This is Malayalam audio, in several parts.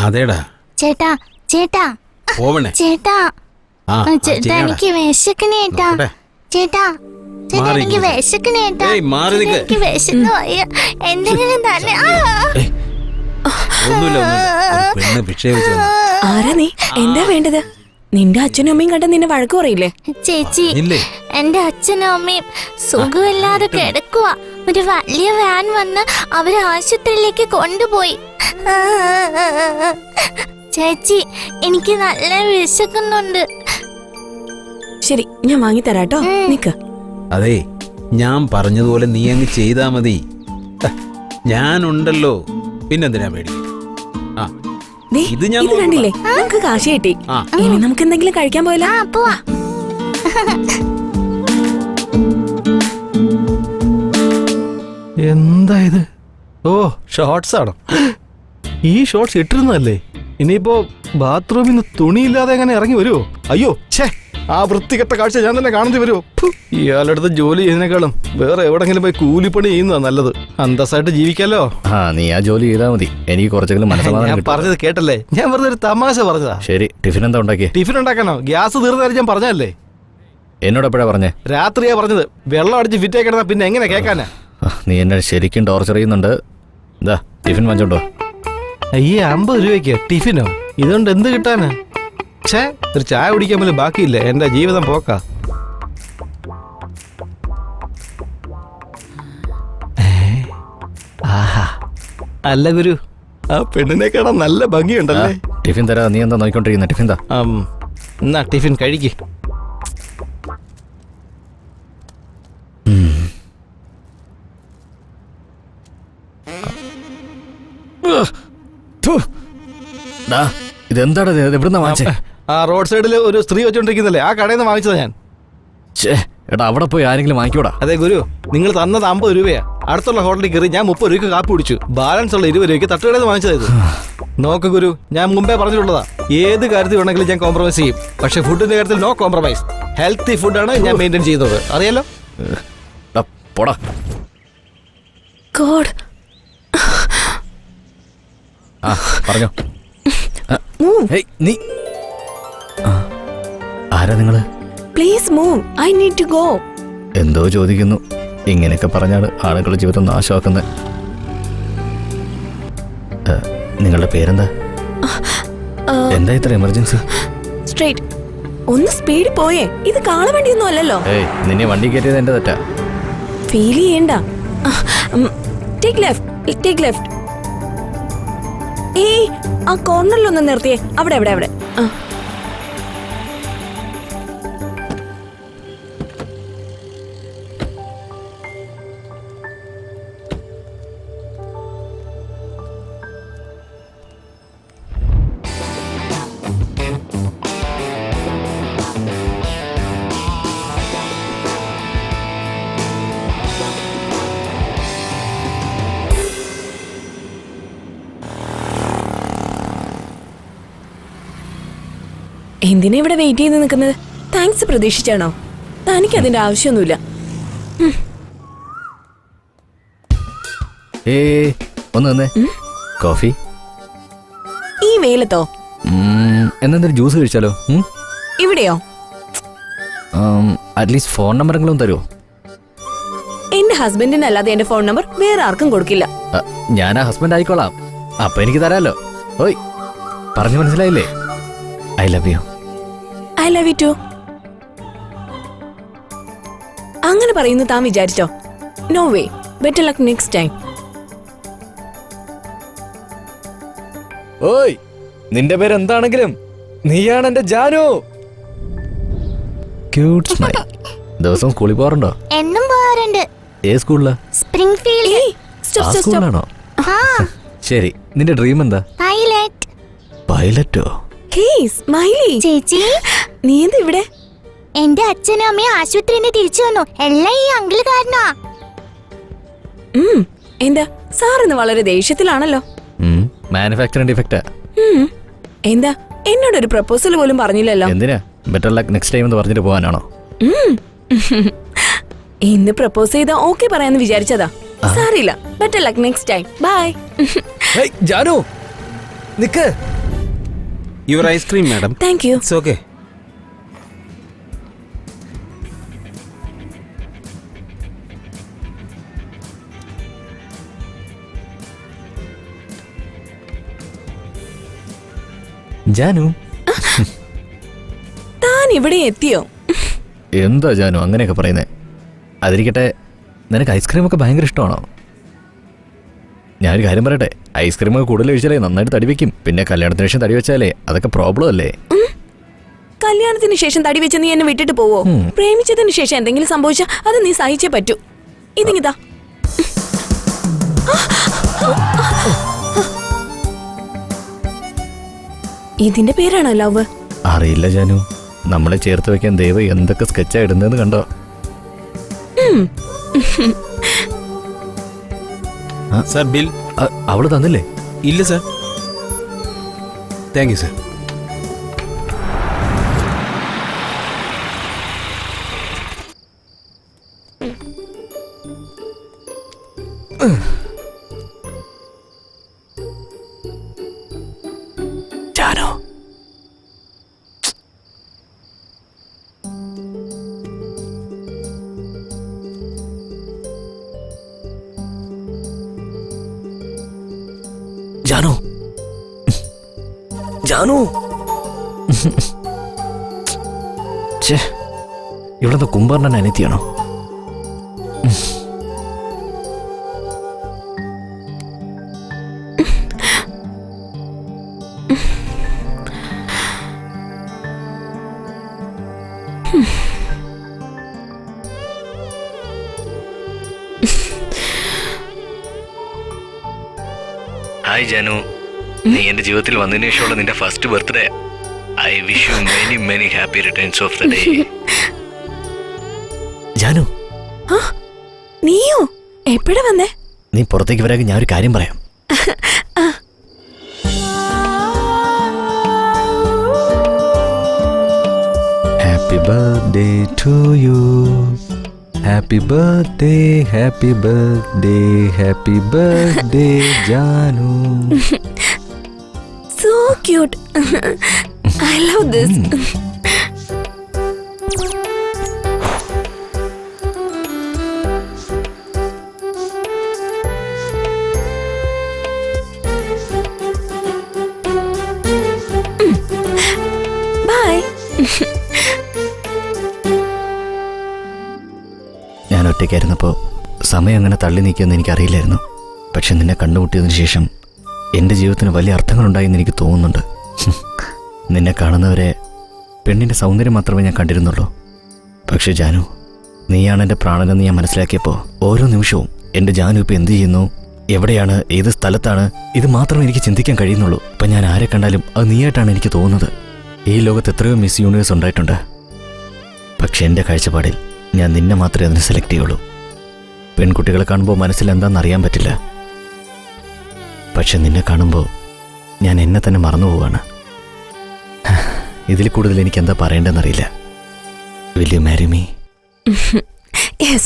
അതേടാ ചേട്ടാ ചേട്ടാ പോവണേ ചേട്ടാ ചേട്ടാ എനിക്ക് വിശക്കണേട്ടാ ചേട്ടാ ചേട്ടാ എനിക്ക് വിശക്കണേട്ടാ എനിക്ക് വിശന്നു പോയ എന്തെങ്കിലും തന്നെ ആരാ നീ? എന്താ വേണ്ടത്? നിന്റെ അച്ഛനും അമ്മയും കണ്ട നിന്നെ വഴക്ക് പറയില്ലേ? ചേച്ചി എന്റെ അച്ഛനും അമ്മയും സുഖമില്ലാതെ കിടക്കുക. ഒരു വലിയ വാൻ വന്ന് അവരെ ആശുപത്രിയിലേക്ക് കൊണ്ടുപോയി. ചേച്ചി എനിക്ക് നല്ല വിശക്കുന്നുണ്ട്. ശരി, ഞാൻ വാങ്ങി തരാട്ടോ. നിക്ക്. അതെ, ഞാൻ പറഞ്ഞതുപോലെ നീ അങ്ങ് ചെയ്താ മതി. ഞാനുണ്ടല്ലോ, പിന്നെന്തിനാ പേടി? ഇത് കണ്ടില്ലേ, നമുക്ക് കാശ് കിട്ടി. ഇനി നമുക്ക് എന്തെങ്കിലും കഴിക്കാൻ പോയല്ലോ. പോവാ. എന്താ ഇത്? ഓ, ഷോർട്സ് ആണോ? ഈ ഷോർട്സ് ഇട്ടിരുന്നല്ലേ? ഇനിയിപ്പോ ബാത്റൂമിൽ നിന്ന് തുണിയില്ലാതെ എങ്ങനെ ഇറങ്ങി വരുമോ? അയ്യോ, ഛേ, ആ വൃത്തികെട്ട കാഴ്ച ഞാൻ തന്നെ കാണേണ്ടി വരുമോ? ഇയാളടുത്ത് ജോലി ചെയ്യുന്നതിനേക്കാളും വേറെ എവിടെങ്കിലും പോയി കൂലിപ്പണി ചെയ്യുന്നതാ നല്ലത്. അന്തസ്സായിട്ട് ജീവിക്കാലോ. നീ ആ ജോലി ചെയ്താൽ മതി. എനിക്ക് കുറച്ചെങ്കിലും മനസ്സമാധാനം. ഞാൻ പറഞ്ഞത് കേട്ടല്ലേ? ഞാൻ വെറുതെ ഒരു തമാശ പറഞ്ഞതാ. ശരി, ടിഫിൻ എന്താ ഉണ്ടാക്കിയേ? ടിഫിൻ ഉണ്ടാക്കാനോ? ഗ്യാസ് തീർന്നാലും ഞാൻ പറഞ്ഞല്ലേ. എന്നോട് എപ്പോഴാ പറഞ്ഞേ? രാത്രിയാ പറഞ്ഞത്. വെള്ളം അടിച്ച് ഫിറ്റ് ആക്കണ പിന്നെ എങ്ങനെ കേൾക്കാനാ? നീ എന്നെ ശരിക്കും ടോർച്ചർ ചെയ്യുന്നുണ്ട്. എന്താ ടിഫിൻ വാങ്ങിച്ചോണ്ടോ? അയ്യേ, 50 രൂപയ്ക്ക് ടിഫിനോ? ഇതുകൊണ്ട് എന്ത് കിട്ടാനാ? ഛേ, ഒരു ചായ കുടിക്കാൻ പോലും ബാക്കിയില്ല. എന്റെ ജീവിതം പോക്കാ. ആഹാ, അല്ല ഗുരു, ആ പെണ്ണിനെ കാണാൻ നല്ല ഭംഗിയുണ്ടല്ലേ. ടിഫിൻ തരാ. നീ എന്താ നോക്കിക്കൊണ്ടിരിക്കുന്ന? ടിഫിൻ താ. എന്നാ ടിഫിൻ കഴിക്ക്. ഇതെന്താടാ? എവിടുന്നാ വാങ്ങിച്ചേ? ആ റോഡ് സൈഡിൽ ഒരു സ്ത്രീ വെച്ചോണ്ടിരിക്കുന്നല്ലേ, ആ കടയിൽ നിന്ന് വാങ്ങിച്ചതാ ഞാൻ. എടാ, അവിടെ പോയി ആരെങ്കിലും വാങ്ങിക്കോടാ. അതെ ഗുരു, നിങ്ങൾ തന്നത് 50 രൂപയാ. അടുത്തുള്ള ഹോട്ടലിൽ കയറി ഞാൻ 30 രൂപയ്ക്ക് കാപ്പി കുടിച്ചു. ബാലൻസ് ഉള്ള 20 രൂപയ്ക്ക് തട്ടുകടയിൽ നിന്ന് വാങ്ങിച്ചത്. നോക്ക് ഗുരു, ഞാൻ മുമ്പേ പറഞ്ഞിട്ടുള്ളതാ, ഏത് കാര്യത്തിൽ വേണമെങ്കിലും ഞാൻ കോംപ്രമൈസ് ചെയ്യും. പക്ഷെ ഫുഡിന്റെ കാര്യത്തിൽ നോ കോംപ്രമൈസ്. ഹെൽത്തി ഫുഡാണ് ഞാൻ മെയിൻറ്റെയിൻ ചെയ്യുന്നത്, അറിയാലോ. പോടാ. പറഞ്ഞോ. നീ ആരാ നിങ്ങള്? Please move, I need to go. എന്തോ ചോദിക്കുന്നു. ഇങ്ങനെയൊക്കെ പറഞ്ഞാണ് ആളുകളുടെ ജീവിതം നാശമാക്കുന്നത്. നിങ്ങളുടെ പേരെന്താ? എന്താ ഇത്ര എമർജൻസി? സ്ട്രേറ്റ്. ഒന്ന് സ്പീഡ് പോയേ. ഇത് കാളവണ്ടിയൊന്നും അല്ലല്ലോ. നിന്നെ വണ്ടി കയറ്റിയത് എന്റെ തെറ്റാ. ഫീൽ ചെയ്യണ്ട. Take left, take left. ഏയ്, ആ കോർണറിലൊന്ന് നിർത്തിയേ. അവിടെ അവിടെ അവിടെ. എന്തിനാ ഇവിടെ വെയിറ്റ് ചെയ്ത് നിൽക്കുന്നത്? താങ്ക്സ് പ്രതീക്ഷിച്ചാണോ? തനിക്ക് അതിന്റെ ആവശ്യമൊന്നുമില്ല. ഒന്ന് കോഫി. ഈ വെയിലത്തോ? എന്തെങ്കിലും ജ്യൂസ് കഴിച്ചാലോ? ഇവിടെയോ? അറ്റ്ലീസ്റ്റ് ഫോൺ നമ്പറെങ്കിലും തരുമോ? എന്റെ ഹസ്ബൻഡിനല്ലാതെ എന്റെ ഫോൺ നമ്പർ വേറെ ആർക്കും കൊടുക്കില്ല. ഞാൻ ആ ഹസ്ബൻഡ് ആയിക്കോളാം. അപ്പൊ എനിക്ക് തരാലോ. ഓയ്, പറഞ്ഞു മനസ്സിലായില്ലേ? I love you. I love you too. അങ്ങനെ പറയുന്നു താൻ വിചാരിച്ചോ? No way. Better luck next time. ഓയ്, നിന്റെ പേര് എന്താണെങ്കിലും നീയാണ് എന്റെ ജാനു. Cute smile. ദിവസം സ്കൂളിൽ പോകാറുണ്ടോ? എന്നും പോകാറുണ്ട്. ഏത് സ്കൂളിലാ? സ്പ്രിംഗ്ഫീൽഡ്. സ്കൂളിലാണോ? ശരി, നിന്റെ ഡ്രീം എന്താ? പൈലറ്റ്. പൈലറ്റോ? ഹേയ് സ്മൈലി ചേച്ചി, നീ എന്താ ഇവിടെ? എന്റെ അച്ഛനും അമ്മയും ആശുപത്രിയിൽ നിന്ന് തിരിച്ചു വന്നു. എല്ലാം ഈ അങ്കിള് കാരണമാ. എന്താ സാറിന്ന് വളരെ ദേഷ്യത്തിലാണല്ലോ? മാനുഫാക്ചറിംഗ് ഡിഫക്റ്റാ. എന്താ എന്നോടൊരു പ്രപ്പോസൽ പോലും പറഞ്ഞില്ലല്ലോ? എന്തിനാ? ബെറ്റർ ലക്ക് നെക്സ്റ്റ് ടൈം എന്ന് പറഞ്ഞിട്ട് പോകാനാണോ? ഇന്ന് പ്രപ്പോസ് ചെയ്താ ഓക്കെ പറയാന്ന് വിചാരിച്ചതാ. സാറില്ല, better luck next time. Bye. Janu നിക്ക്. Your ice cream madam. Thank you. It's okay. Janu, താൻ ഇവിടെ എത്തിയോ? എന്താ ജാനു അങ്ങനെയൊക്കെ പറയുന്നേ? അതിരിക്കട്ടെ, നിനക്ക് ഐസ്ക്രീമൊക്കെ ഭയങ്കര ഇഷ്ടമാണോ? ഞാനൊരു കാര്യം പറയട്ടെ, ഐസ്ക്രീമൊക്കെ കൂടുതൽ കഴിച്ചാലേ നന്നായിട്ട് തടി വെക്കും. പിന്നെ കല്യാണത്തിന് ശേഷം തടി വെച്ചാലേ അതൊക്കെ പ്രോബ്ലം അല്ലേ? കല്യാണത്തിന് ശേഷം തടി വെച്ച് നീ എന്നെ വിട്ടിട്ട് പോവോ? പ്രേമിച്ചതിന് ശേഷം എന്തെങ്കിലും സംഭവിച്ചാൽ അത് നീ സഹിച്ചേ പറ്റൂ. ഇതിങ്ങിതാ. ഇതിന്റെ പേരാണോ ലവ്? അറിയില്ല ജാനു, നമ്മളെ ചേർത്ത് വെക്കാൻ ദൈവം എന്തൊക്കെ സ്കെച്ചാ ഇടുന്നതെന്ന് കണ്ടോ? Sir bill. അവള് തന്നില്ലേ? ഇല്ല sir. Thank you sir. Janu, Janu, Janu. ഇവിടുത്തെ കുംഭർണൻ അനിയത്തിയാണോ? ഹായ് ജാനു, നീ എന്റെ ജീവിതത്തിൽ വന്നതിന് ശേഷമുള്ള നിന്റെ first birthday. I wish you many many happy returns of the day. Janu, നീയോ എപ്പോഴാ വന്നേ? നീ പുറത്തേക്ക് വരാൻ ഞാൻ ഒരു കാര്യം പറയാം. Happy birthday to you. Happy birthday, happy birthday, happy birthday Janu. So cute. I love this. Bye. ഞാൻ ഒറ്റയ്ക്കായിരുന്നപ്പോൾ സമയം അങ്ങനെ തള്ളി നീക്കിയെന്ന് എനിക്കറിയില്ലായിരുന്നു. പക്ഷെ നിന്നെ കണ്ടുമുട്ടിയതിനു ശേഷം എൻ്റെ ജീവിതത്തിന് വലിയ അർത്ഥങ്ങളുണ്ടായെന്ന് എനിക്ക് തോന്നുന്നുണ്ട്. നിന്നെ കാണുന്നവരെ പെണ്ണിൻ്റെ സൗന്ദര്യം മാത്രമേ ഞാൻ കണ്ടിരുന്നുള്ളൂ. പക്ഷെ ജാനു, നീയാണ് എൻ്റെ പ്രാണനെന്ന് ഞാൻ മനസ്സിലാക്കിയപ്പോൾ ഓരോ നിമിഷവും എൻ്റെ ജാനു ഇപ്പോൾ എന്ത് ചെയ്യുന്നു, എവിടെയാണ്, ഏത് സ്ഥലത്താണ്, ഇത് മാത്രമേ എനിക്ക് ചിന്തിക്കാൻ കഴിയുന്നുള്ളൂ. ഇപ്പം ഞാൻ ആരെ കണ്ടാലും അത് നീയായിട്ടാണ് എനിക്ക് തോന്നുന്നത്. ഈ ലോകത്ത് എത്രയോ മിസ് യൂണിവേഴ്സ് ഉണ്ടായിട്ടുണ്ട്. പക്ഷെ എൻ്റെ കാഴ്ചപ്പാടിൽ ഞാൻ നിന്നെ മാത്രമേ അതിന് സെലക്ട് ചെയ്യുള്ളൂ. പെൺകുട്ടികളെ കാണുമ്പോൾ മനസ്സിൽ എന്താണെന്ന് അറിയാൻ പറ്റില്ല. പക്ഷെ നിന്നെ കാണുമ്പോൾ ഞാൻ എന്നെ തന്നെ മറന്നു പോവാണ്. ഇതിൽ കൂടുതൽ എനിക്ക് എന്താ പറയേണ്ടതെന്നറിയില്ല. Will you marry me? Yes.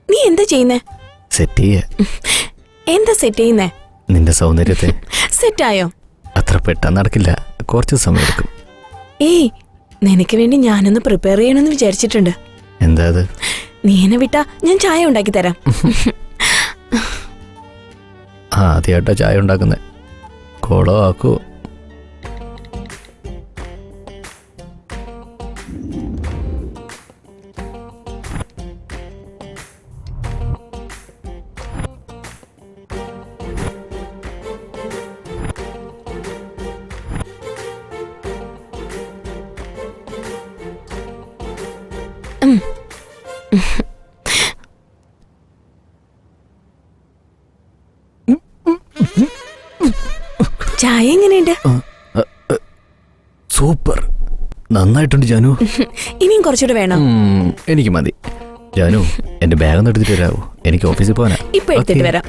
നീ എന്താ ചെയ്യുന്നേ? സെറ്റ് ചെയ്യ. എന്താ സെറ്റ് ചെയ്യുന്നേ? നിന്റെ സൗന്ദര്യത്തെ. സെറ്റായോ? അത്ര പെട്ടെന്ന് നടക്കില്ല, കുറച്ച് സമയം എടുക്കും. ഏയ്, നിനക്ക് വേണ്ടി ഞാനൊന്ന് പ്രിപ്പയർ ചെയ്യണമെന്ന് വിചാരിച്ചിട്ടുണ്ട്. എന്താ അത്? നീ എന്നെ വിട്ടാ ഞാൻ ചായ ഉണ്ടാക്കി തരാം. ആദ്യമായിട്ടാ ചായ ഉണ്ടാക്കുന്നത്. കോളോ ആക്കോ? ചായ എങ്ങനെയുണ്ട്? സൂപ്പർ, നന്നായിട്ടുണ്ട് ജാനു. ഇനിയും കുറച്ചുകൂടെ വേണം? എനിക്ക് മതി. ജാനു, എന്റെ ബാഗ് ഒന്ന് എടുത്തിട്ട് വരാവോ? എനിക്ക് ഓഫീസിൽ പോകാനാ. ഇപ്പൊ എടുത്തിട്ട് വരാം.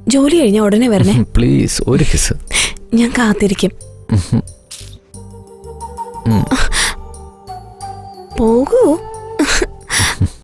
ജോലി കഴിഞ്ഞാൽ ഉടനെ വരണേ. പ്ലീസ് ഒരു കിസ്. ഞാൻ കാത്തിരിക്കും. പോകൂ.